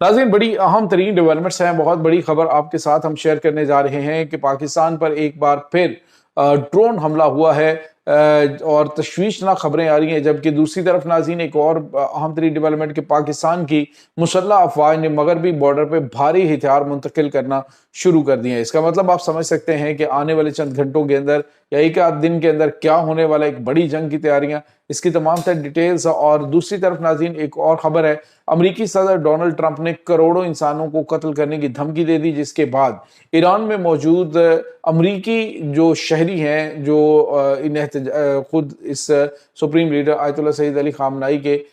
नाज़रीन, बड़ी अहम तरीन डेवलपमेंट्स हैं, बहुत बड़ी खबर आपके साथ हम शेयर करने जा रहे हैं कि पाकिस्तान पर एक बार फिर ड्रोन हमला हुआ है और तशवीशनाक खबरें आ रही हैं। जबकि दूसरी तरफ नाज़रीन एक और अहम तरीन डेवलपमेंट कि पाकिस्तान की मुसल्लह अफवाज ने मगरबी बॉर्डर पर भारी हथियार मुंतकिल करना शुरू कर दिए हैं। इसका मतलब आप समझ सकते हैं कि आने वाले चंद घंटों के अंदर या एक आध दिन के अंदर क्या होने वाला, एक बड़ी जंग की तैयारियां, इसकी तमाम तर डिटेल्स। और दूसरी तरफ नाज़रीन एक और खबर है, अमेरिकी सदर डोनाल्ड ट्रंप ने करोड़ों इंसानों को कत्ल करने की धमकी दे दी, जिसके बाद ईरान में मौजूद अमेरिकी जो शहरी हैं, जो खुद इस supreme leader Ayatollah Sayyid Ali Khamenei के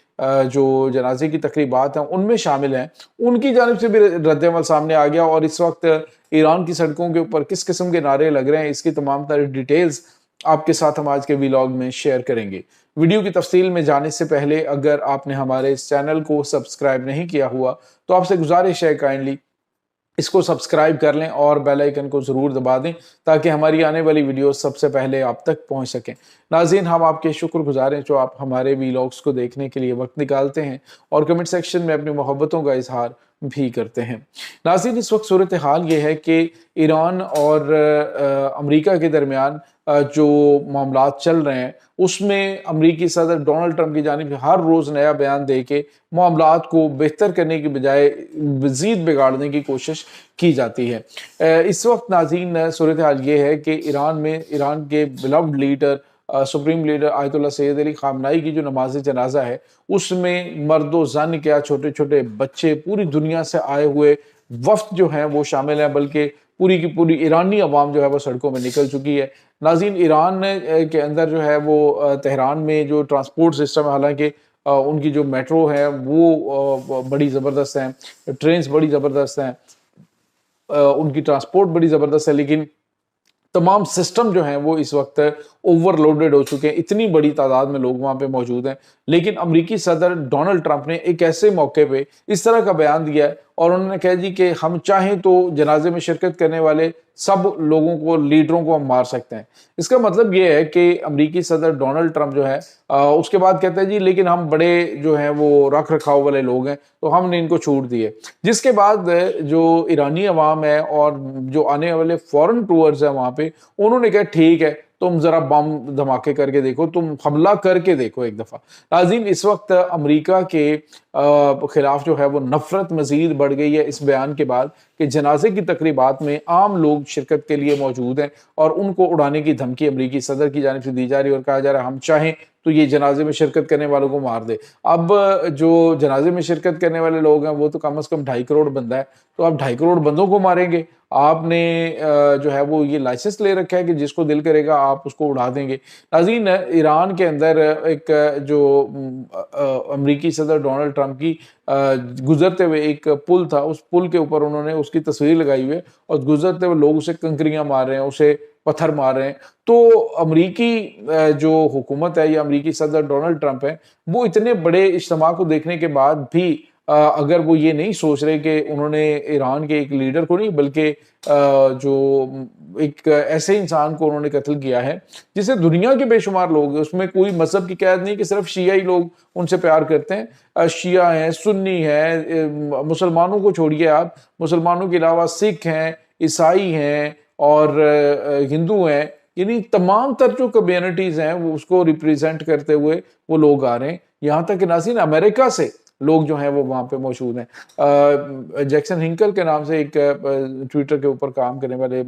जो जनाजे की तकरीबात हैं उनमें शामिल हैं, उनकी जानिब से भी रद्द-ए-अमल सामने आ गया। और इस वक्त ईरान की सड़कों के ऊपर किस किस्म के नारे लग रहे हैं, इसकी तमाम तरह डिटेल्स आपके साथ हम आज के व्लॉग में शेयर करेंगे। वीडियो की तफसील में जाने से पहले अगर आपने हमारे इस चैनल को सब्सक्राइब नहीं किया हुआ तो आपसे गुजारिश है काइंडली इसको सब्सक्राइब कर लें और बेल आइकन को ज़रूर दबा दें ताकि हमारी आने वाली वीडियो सबसे पहले आप तक पहुंच सकें। नाज़रीन, हम आपके शुक्रगुजार हैं जो आप हमारे वीलॉग्स को देखने के लिए वक्त निकालते हैं और कमेंट सेक्शन में अपनी मोहब्बतों का इजहार भी करते हैं। नाज़रीन, इस वक्त सूरत हाल ये है कि ईरान और अमेरिका के दरमियान जो मामलात चल रहे हैं उसमें अमेरिकी सदर डोनाल्ड ट्रंप की जानिब से हर रोज़ नया बयान दे के मामलात को बेहतर करने की बजाय मज़ीद बिगाड़ने की कोशिश की जाती है। इस वक्त नाज़रीन सूरत हाल ये है कि ईरान के beloved leader supreme leader Ayatollah Syed Ali खामनाई की जो नमाज जनाजा है उसमें मर्दो जन क्या छोटे छोटे बच्चे, पूरी दुनिया से आए हुए वफ्द जो हैं वो शामिल हैं, बल्कि पूरी की पूरी ईरानी अवाम जो है वो सड़कों में निकल चुकी है। नाज़रीन, ईरान के अंदर जो है वो तेहरान में जो ट्रांसपोर्ट सिस्टम है, हालांकि उनकी जो मेट्रो है वो बड़ी ज़बरदस्त हैं, ट्रेन्स बड़ी ज़बरदस्त हैं, उनकी ट्रांसपोर्ट बड़ी ज़बरदस्त है, लेकिन तमाम सिस्टम जो हैं वो इस वक्त ओवरलोडेड हो चुके हैं। इतनी बड़ी तादाद में लोग वहाँ पे मौजूद हैं, लेकिन अमेरिकी सदर डोनाल्ड ट्रंप ने एक ऐसे मौके पे इस तरह का बयान दिया है और उन्होंने कह दी कि हम चाहें तो जनाजे में शिरकत करने वाले सब लोगों को, लीडरों को हम मार सकते हैं। इसका मतलब ये है कि अमेरिकी सदर डोनाल्ड ट्रंप जो है उसके बाद कहते हैं जी लेकिन हम बड़े जो हैं वो रख रखाव वाले लोग हैं तो हमने इनको छूट दी है। जिसके बाद जो ईरानी अवाम है और जो आने वाले फॉरेन टूअर्स हैं वहाँ पे, उन्होंने कहा ठीक है तुम जरा बम धमाके करके देखो, तुम हमला करके देखो एक दफा। नाज़रीन, इस वक्त अमेरिका के खिलाफ जो है वो नफरत मजीद बढ़ गई है इस बयान के बाद कि जनाजे की तकरीबात में आम लोग शिरकत के लिए मौजूद हैं और उनको उड़ाने की धमकी अमेरिकी सदर की जानिब से दी जा रही है और कहा जा रहा है हम चाहें तो ये जनाजे में शिरकत करने वालों को मार दे। अब जो जनाजे में शिरकत करने वाले लोग हैं वो तो कम से कम 2.5 करोड़ बंदा है, तो आप 2.5 करोड़ बंदों को मारेंगे? आपने जो है वो ये लाइसेंस ले रखा है कि जिसको दिल करेगा आप उसको उड़ा देंगे। नाज़रीन, ईरान के अंदर एक जो अमेरिकी सदर डोनाल्ड ट्रंप की गुजरते हुए एक पुल था, उस पुल के ऊपर उन्होंने उसकी तस्वीर लगाई हुई है और गुजरते हुए लोग उसे कंकरियां मार रहे हैं, उसे पत्थर मार रहे हैं। तो अमेरिकी जो हुकूमत है या अमेरिकी सदर डोनाल्ड ट्रंप है वो इतने बड़े इज्तिमा को देखने के बाद भी अगर वो ये नहीं सोच रहे कि उन्होंने ईरान के एक लीडर को नहीं बल्कि जो एक ऐसे इंसान को उन्होंने कत्ल किया है जिसे दुनिया के बेशुमार लोग, उसमें कोई मजहब की कैद नहीं कि सिर्फ शिया ही लोग उनसे प्यार करते हैं। शिया हैं, सुन्नी हैं, मुसलमानों को छोड़िए आप, मुसलमानों के अलावा सिख हैं, ईसाई हैं और हिंदू हैं, यानी तमाम तर जो कम्युनिटीज हैं वो उसको रिप्रेजेंट करते हुए वो लोग आ रहे हैं। यहाँ तक कि नाज़रीन अमेरिका से लोग जो हैं वो वहाँ पे मौजूद हैं। जैक्सन हिंकल के नाम से एक ट्विटर के ऊपर काम करने वाले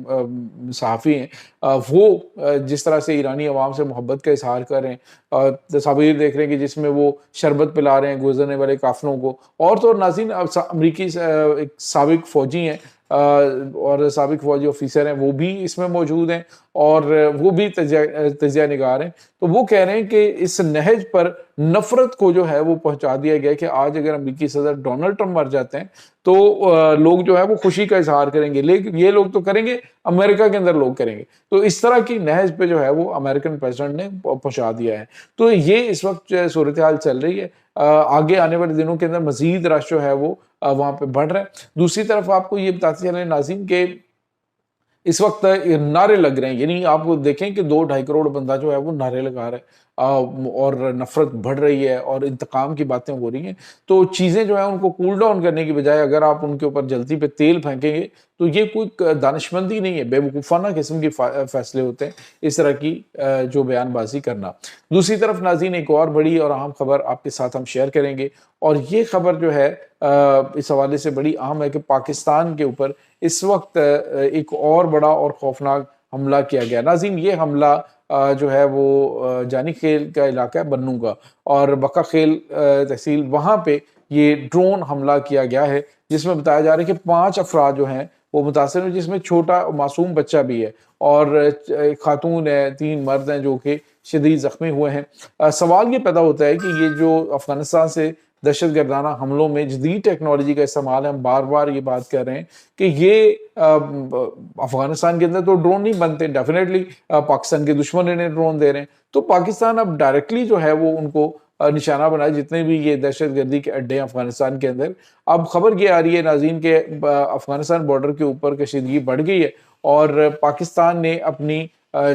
सहाफ़ी हैं, वो जिस तरह से ईरानी अवाम से मोहब्बत का इजहार कर रहे हैं, तस्वीर देख रहे हैं कि जिसमें वो शरबत पिला रहे हैं गुजरने वाले काफिलों को। और तो नाज़रीन अमेरिकी एक साबिक फ़ौजी हैं और साबिक फौजी ऑफिसर हैं वो भी इसमें मौजूद हैं और वो भी तजिया निगार हैं। तो वो कह रहे हैं कि इस नहज पर नफरत को जो है वो पहुंचा दिया गया कि आज अगर अमेरिकी सदर डोनाल्ड ट्रंप मर जाते हैं तो लोग जो है वो खुशी का इजहार करेंगे, लेकिन ये लोग तो करेंगे अमेरिका के अंदर लोग करेंगे। तो इस तरह की नहज पे जो है वो अमेरिकन प्रेसिडेंट ने पहुंचा दिया है। तो ये इस वक्त सूरत हाल चल रही है। आगे आने वाले दिनों के अंदर मजीद रश जो है वो वहां पे बढ़ रहा है। दूसरी तरफ आपको ये बताते चले नाज़रीन के इस वक्त नारे लग रहे हैं, यानी आप देखें कि 2-2.5 करोड़ बंदा जो है वो नारे लगा रहा है। اور نفرت بڑھ رہی ہے اور انتقام کی باتیں ہو رہی ہیں، تو چیزیں جو ہیں ان کو کول ڈاؤن کرنے کی بجائے اگر آپ ان کے اوپر جلتی پہ تیل پھینکیں گے تو یہ کوئی دانشمندی نہیں ہے، بے وقوفانہ قسم کی فیصلے ہوتے ہیں اس طرح کی جو بیان بازی کرنا۔ دوسری طرف ناظرین ایک اور بڑی اور اہم خبر آپ کے ساتھ ہم شیئر کریں گے، اور یہ خبر جو ہے اس حوالے سے بڑی اہم ہے کہ پاکستان کے اوپر اس وقت ایک اور بڑا اور خوفناک حملہ کیا گیا۔ ناظرین یہ حملہ جو ہے وہ جانی خیل کا علاقہ ہے بنوں کا، اور بقا خیل تحصیل وہاں پہ یہ ڈرون حملہ کیا گیا ہے، جس میں بتایا جا رہا ہے کہ 5 افراد جو ہیں وہ متاثر ہیں، جس میں چھوٹا معصوم بچہ بھی ہے، اور ایک خاتون ہے، 3 مرد ہیں جو کہ شدید زخمی ہوئے ہیں۔ سوال یہ پیدا ہوتا ہے کہ یہ جو افغانستان سے دہشت گردانہ حملوں میں جدید ٹیکنالوجی کا استعمال ہے، ہم بار بار یہ بات کر رہے ہیں کہ یہ افغانستان کے اندر تو ڈرون نہیں بنتے، ڈیفینیٹلی پاکستان کے دشمن انہیں ڈرون دے رہے ہیں، تو پاکستان اب ڈائریکٹلی جو ہے وہ ان کو نشانہ بنائے جتنے بھی یہ دہشت گردی کے اڈے ہیں افغانستان کے اندر۔ اب خبر یہ آ رہی ہے ناظرین کہ افغانستان بارڈر کے اوپر کشیدگی بڑھ گئی ہے، اور پاکستان نے اپنی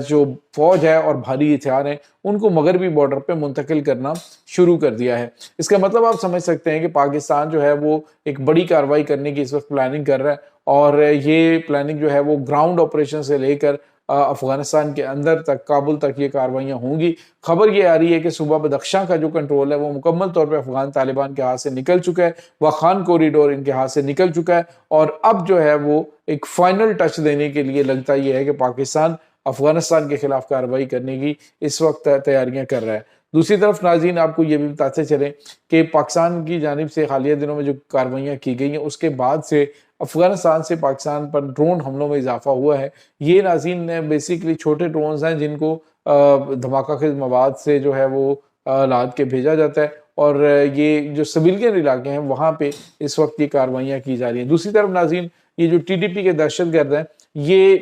جو فوج ہے اور بھاری ہتھیار ہیں ان کو مغربی بارڈر پہ منتقل کرنا شروع کر دیا ہے۔ اس کا مطلب آپ سمجھ سکتے ہیں کہ پاکستان جو ہے وہ ایک بڑی کارروائی کرنے کی اس وقت پلاننگ کر رہا ہے، اور یہ پلاننگ جو ہے وہ گراؤنڈ آپریشن سے لے کر افغانستان کے اندر تک، کابل تک یہ کارروائیاں ہوں گی۔ خبر یہ آ رہی ہے کہ صوبہ بدخشاں کا جو کنٹرول ہے وہ مکمل طور پہ افغان طالبان کے ہاتھ سے نکل چکا ہے، واخان کوریڈور ان کے ہاتھ سے نکل چکا ہے، اور اب جو ہے وہ ایک فائنل ٹچ دینے کے لیے لگتا یہ ہے کہ پاکستان افغانستان کے خلاف کارروائی کرنے کی اس وقت تیاریاں کر رہا ہے۔ دوسری طرف ناظرین آپ کو یہ بھی بتاتے چلیں کہ پاکستان کی جانب سے حالیہ دنوں میں جو کارروائیاں کی گئی ہیں اس کے بعد سے افغانستان سے پاکستان پر ڈرون حملوں میں اضافہ ہوا ہے۔ یہ ناظرین بیسیکلی چھوٹے ڈرونز ہیں جن کو دھماکہ خیز مواد سے جو ہے وہ لاد کے بھیجا جاتا ہے، اور یہ جو سویلین علاقے ہیں وہاں پہ اس وقت یہ کارروائیاں کی جا رہی ہیں۔ دوسری طرف ناظرین یہ جو ٹی ڈی پی کے دہشت گرد ہیں، یہ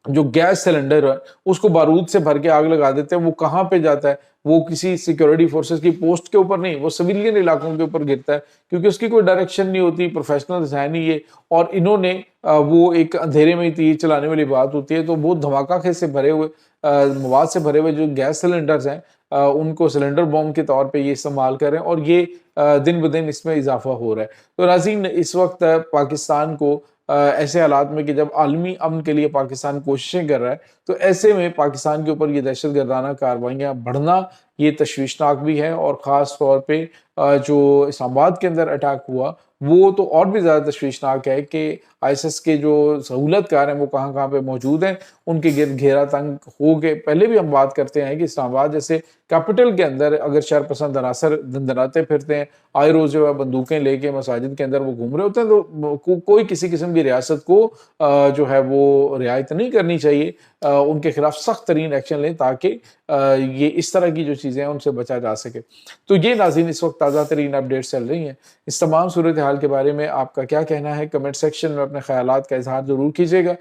جو گیس سلنڈر ہے اس کو بارود سے بھر کے آگ لگا دیتے ہیں، وہ کہاں پہ جاتا ہے؟ وہ کسی سیکیورٹی فورسز کی پوسٹ کے اوپر نہیں، وہ سویلین علاقوں کے اوپر گرتا ہے، کیونکہ اس کی کوئی ڈائریکشن نہیں ہوتی، پروفیشنل ہے نہیں یہ، اور انہوں نے وہ ایک اندھیرے میں تیر چلانے والی بات ہوتی ہے، تو وہ دھماکہ خیز سے بھرے ہوئے مواد سے بھرے ہوئے جو گیس سلنڈرز ہیں ان کو سلنڈر بوم کے طور پہ یہ استعمال کر رہے ہیں، اور یہ دن بدن اس میں اضافہ ہو رہا ہے۔ تو ناظرین اس وقت پاکستان کو ایسے حالات میں کہ جب عالمی امن کے لیے پاکستان کوششیں کر رہا ہے، تو ایسے میں پاکستان کے اوپر یہ دہشت گردانہ کارروائیاں بڑھنا یہ تشویشناک بھی ہے، اور خاص طور پہ جو اسلام آباد کے اندر اٹیک ہوا وہ تو اور بھی زیادہ تشویشناک ہے کہ آئی ایس ایس کے جو سہولت کار ہیں وہ کہاں کہاں پہ موجود ہیں، ان کے گرد گھیرا تنگ ہو کے پہلے بھی ہم بات کرتے ہیں کہ اسلام آباد جیسے کیپٹل کے اندر اگر شر پسند عناصر دندناتے پھرتے ہیں، آئے روز جو ہے بندوقیں لے کے مساجد کے اندر وہ گھوم رہے ہوتے ہیں، تو کوئی کسی قسم کی ریاست کو جو ہے وہ رعایت نہیں کرنی چاہیے، ان کے خلاف سخت ترین ایکشن لیں تاکہ یہ اس طرح کی جو چیزیں ہیں ان سے بچا جا سکے۔ تو یہ ناظرین اس وقت تازہ ترین اپڈیٹس چل رہی ہیں۔ اس تمام صورتحال کے بارے میں آپ کا کیا کہنا ہے؟ کمنٹ سیکشن میں اپنے خیالات کا اظہار ضرور کیجیے گا۔